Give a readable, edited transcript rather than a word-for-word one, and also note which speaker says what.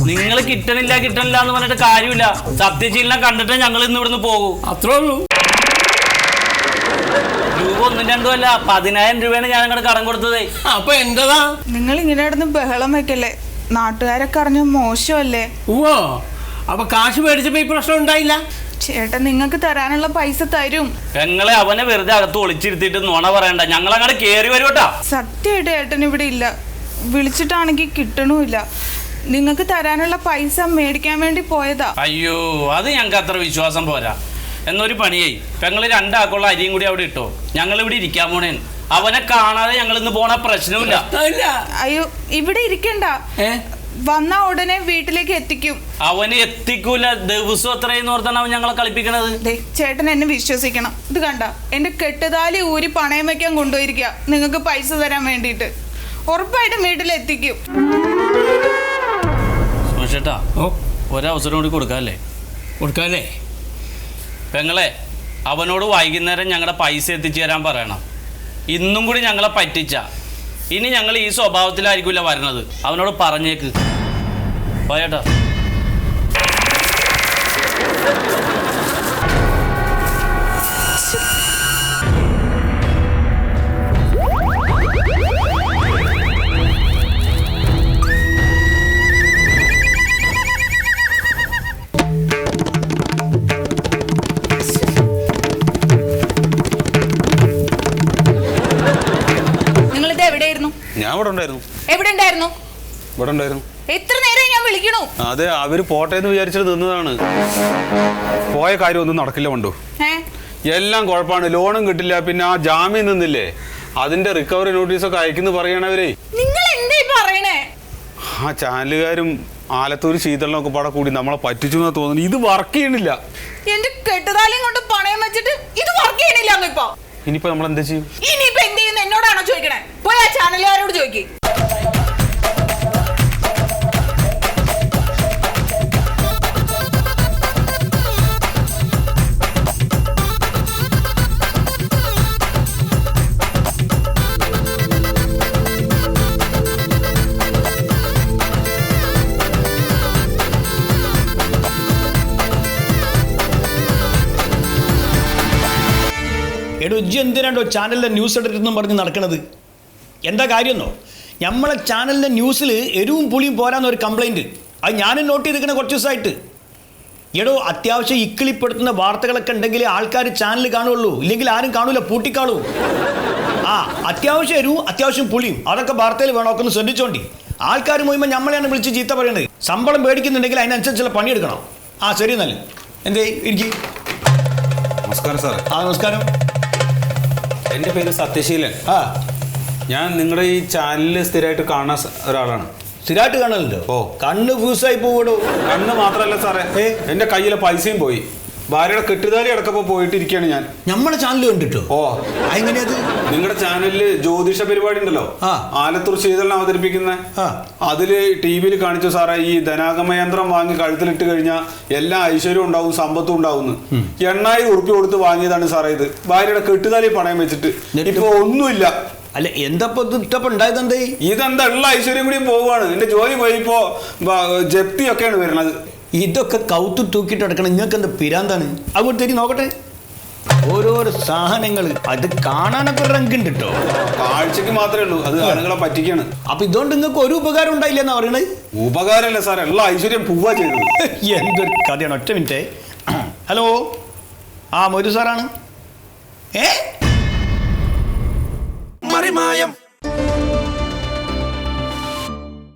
Speaker 1: നിങ്ങൾ കിട്ടണില്ല എന്ന് പറഞ്ഞിട്ട് കാര്യമില്ല. സത്യശീലനെ കണ്ടിട്ട് ഞങ്ങൾ ഇന്ന് ഇവിടുന്ന് പോകും, അത്രേ ഉള്ളൂ. രൂപ 1-2 അല്ല, 10,000 രൂപയാണ് ഞാൻ നിങ്ങളുടെ കടം കൊടുത്തത്.
Speaker 2: അപ്പൊ എന്റേതാ?
Speaker 3: നിങ്ങൾ ഇങ്ങനെ ഇടന്ന് ബഹളം വെക്കല്ലേ, നാട്ടുകാരൊക്കെ അറിഞ്ഞ മോശമല്ലേ.
Speaker 2: ഓ, അപ്പൊ കാശ് മേടിച്ചപ്പോ ഈ പ്രശ്നം ഉണ്ടായില്ല?
Speaker 3: ചേട്ടൻ നിങ്ങൾക്ക് തരാനുള്ള പൈസ തരും.
Speaker 1: ഞങ്ങളെ അവനെ വെറുതെ അകത്ത് ഒളിച്ചിരുത്തിട്ട് നുണ പറയണ്ട, ഞങ്ങളങ്ങോട്ട് കേറി വരൂട്ടാ.
Speaker 3: സത്യമായിട്ട് ഏട്ടൻ ഇവിടെ ഇല്ല, വിളിച്ചിട്ടാണെങ്കിൽ കിട്ടണമില്ല. നിങ്ങൾക്ക് തരാനുള്ള പൈസ മേടിക്കാൻ വേണ്ടി പോയതാ.
Speaker 1: അയ്യോ, അത് ഞങ്ങൾക്ക് അത്ര വിശ്വാസം പോരാ. എന്നൊരു പണിയായി, ഞങ്ങള് 2 ആക്കുള്ള അരിയും കൂടി അവിടെ ഇട്ടോ, ഞങ്ങൾ ഇവിടെ ഇരിക്കാൻ പോണേ. അവനെ കാണാതെ ഞങ്ങൾ ഇന്ന് പോണ പ്രശ്നമില്ല.
Speaker 3: അയ്യോ, ഇവിടെ ഇരിക്കണ്ട, വന്ന ഉടനെ വീട്ടിലേക്ക് എത്തിക്കും.
Speaker 1: അവന് എത്തിക്കൂല, ദിവസം എത്രയെന്ന് ഓർത്താണ് അവൻ ഞങ്ങളെ കളിപ്പിക്കണത്.
Speaker 3: ചേട്ടൻ എന്നെ വിശ്വസിക്കണം. ഇത് കണ്ട, എന്റെ കെട്ടുതാലി ഊരി പണയം വെക്കാൻ കൊണ്ടുപോയിരിക്കുക നിങ്ങൾക്ക് പൈസ തരാൻ വേണ്ടിട്ട്. ഉറപ്പായിട്ടും വീട്ടിലെത്തിക്കും.
Speaker 1: ചേട്ടാ, ഒരവസരം കൂടി കൊടുക്കാല്ലേ? പെങ്ങളെ, അവനോട് വൈകുന്നേരം ഞങ്ങളുടെ പൈസ എത്തിച്ചു തരാൻ പറയണം. ഇന്നും കൂടി ഞങ്ങളെ പറ്റിച്ച ഇനി ഞങ്ങൾ ഈ സ്വഭാവത്തിലായിരിക്കില്ല വരണത്. അവനോട് പറഞ്ഞേക്ക്. പോയേട്ടാ.
Speaker 4: ഞാൻ ഇവിടെ ഉണ്ടായിരുന്നു.
Speaker 3: എവിടെ ഉണ്ടായിരുന്നു?
Speaker 4: ഇവിടെ ഉണ്ടായിരുന്നു.
Speaker 3: എത്ര നേരം ഞാൻ വിളിക്കണു?
Speaker 4: അതെ, അവര് പോട്ടെ എന്ന് വിചാരിച്ചിട്ട് നിന്നതാണ്. പോയ കാര്യം ഒന്നും നടക്കില്ല. കൊണ്ടു എല്ലാം കുഴപ്പമാണ്. ലോണും കിട്ടില്ല, പിന്നെ ആ ജാമ്യം നിന്നില്ലേ, അതിന്റെ റിക്കവറി നോട്ടീസൊക്കെ അയക്കുന്നു പറയണവരെ.
Speaker 3: നിങ്ങൾ എന്താ പറയണേ?
Speaker 4: ആ ചാനലുകാരും ആലത്തൂർ ശീതളിനൊക്കെ പാടെ കൂടി നമ്മളെ പറ്റിച്ചു എന്നാ തോന്നുന്നു. ഇത് വർക്ക് ചെയ്യണില്ല.
Speaker 3: എന്റെ കെട്ടുതാലിയും കൊണ്ട് പണയം വെച്ചിട്ട് ഇത് വർക്ക് ചെയ്യണില്ല.
Speaker 4: ഇനിയിപ്പോ നമ്മൾ എന്താ ചെയ്യും?
Speaker 3: ഇനിയിപ്പോ എന്ത് ചെയ്യുന്നു എന്നോടാണോ ചോദിക്കണേ? പോയി ആ ചാനലുകാരോട് ചോദിക്ക്.
Speaker 2: എടോ, ഇജ്ജ് എന്തിനാണ്ടോ ചാനലിലെ ന്യൂസ് എഡിറ്ററെന്നും പറഞ്ഞ് നടക്കണത്? എന്താ കാര്യമെന്നോ? നമ്മളെ ചാനലിൻ്റെ ന്യൂസിൽ എരിവും പുളിയും പോരാന്നൊരു കംപ്ലൈൻറ്റ്. അത് ഞാനും നോട്ട് ചെയ്തിരിക്കണ കുറച്ച് ദിവസമായിട്ട്. എടോ, അത്യാവശ്യം ഇക്കിളിപ്പെടുത്തുന്ന വാർത്തകളൊക്കെ ഉണ്ടെങ്കിൽ ആൾക്കാർ ചാനൽ കാണുള്ളൂ, ഇല്ലെങ്കിൽ ആരും കാണൂല, പൂട്ടിക്കാണൂ. അത്യാവശ്യം എരിവും അത്യാവശ്യം പുളിയും അതൊക്കെ വാർത്തയിൽ വേണമൊക്കെ ഒന്ന് ശ്രദ്ധിച്ചോണ്ടി. ആൾക്കാർ മുഴുവൻ നമ്മളെയാണ് വിളിച്ച് ചീത്ത പറയുന്നത്. ശമ്പളം മേടിക്കുന്നുണ്ടെങ്കിൽ അതിനനുസരിച്ചുള്ള പണിയെടുക്കണം. ശരി, നല്ല എന്തേ ഇരിക്കും.
Speaker 4: നമസ്കാരം സാറേ.
Speaker 2: നമസ്കാരം.
Speaker 4: എൻ്റെ പേര് സത്യശീലൻ. ഞാൻ നിങ്ങളുടെ ഈ ചാനലിൽ സ്ഥിരമായിട്ട് കാണുന്ന ഒരാളാണ്.
Speaker 2: സ്ഥിരമായിട്ട് കാണലുണ്ടോ? കണ്ണ് ഫ്യൂസായി പോകടോ.
Speaker 4: കണ്ണ് മാത്രമല്ല സാറേ, എൻ്റെ കയ്യിലെ പൈസയും പോയി. ഭാര്യയുടെ കെട്ടുതാലി അടക്കപ്പോൾ പോയിട്ടിരിക്കുകയാണ് ഞാൻ.
Speaker 2: നമ്മുടെ ചാനൽ കണ്ടിട്ടോ? എങ്ങനെയത്?
Speaker 4: നിങ്ങളുടെ ചാനലിൽ ജ്യോതിഷ പരിപാടി ഉണ്ടല്ലോ, ആലത്തൂർ ശീതളിനെ അവതരിപ്പിക്കുന്ന, അതില് ടിവിയിൽ കാണിച്ചു സാറേ, ഈ ധനാഗമയന്ത്രം വാങ്ങി കഴുത്തിലിട്ട് കഴിഞ്ഞാൽ എല്ലാ ഐശ്വര്യവും ഉണ്ടാവും, സമ്പത്തും ഉണ്ടാവും. 8,000 ഉറുപ്പിക കൊടുത്ത് വാങ്ങിയതാണ് സാറേ ഇത്. ഭാര്യയുടെ കെട്ടുതാലി പണയം വെച്ചിട്ട് ഇപ്പൊ ഒന്നുമില്ല.
Speaker 2: അല്ല, എന്താ ഉണ്ടായതെന്തേ?
Speaker 4: ഇതെന്താ, ഉള്ള ഐശ്വര്യം കൂടി പോവാണ്. എന്റെ ജോലി പോയി ഇപ്പോ ജപ്തിയൊക്കെയാണ് വരുന്നത്.
Speaker 2: ഇതൊക്കെ കൗത്തു തൂക്കിയിട്ട് എടുക്കണം. നിങ്ങൾക്ക് എന്താ പിരാന്താണ്? അങ്ങോട്ട് തരി നോക്കട്ടെ. ഓരോരോ സാധനങ്ങൾ അത് കാണാനൊക്കെ ഒരു റങ്കുണ്ട് കേട്ടോ.
Speaker 4: കാഴ്ചക്ക് മാത്രമേ ഉള്ളൂ, അത് ആളുകളെ പറ്റിക്കാണ്.
Speaker 2: അപ്പൊ ഇതുകൊണ്ട് നിങ്ങൾക്ക് ഒരു ഉപകാരം ഉണ്ടായില്ല എന്നാ പറയണത്?
Speaker 4: ഉപകാരമല്ല സാറേ, ഉള്ള ഐശ്വര്യം പോവാ ചെയ്തത്.
Speaker 2: എന്തൊരു കഥയാണ്. ഒറ്റ മിനിറ്റ്. ഹലോ, മൊയ്തു സാറാണ്. മറിമായം.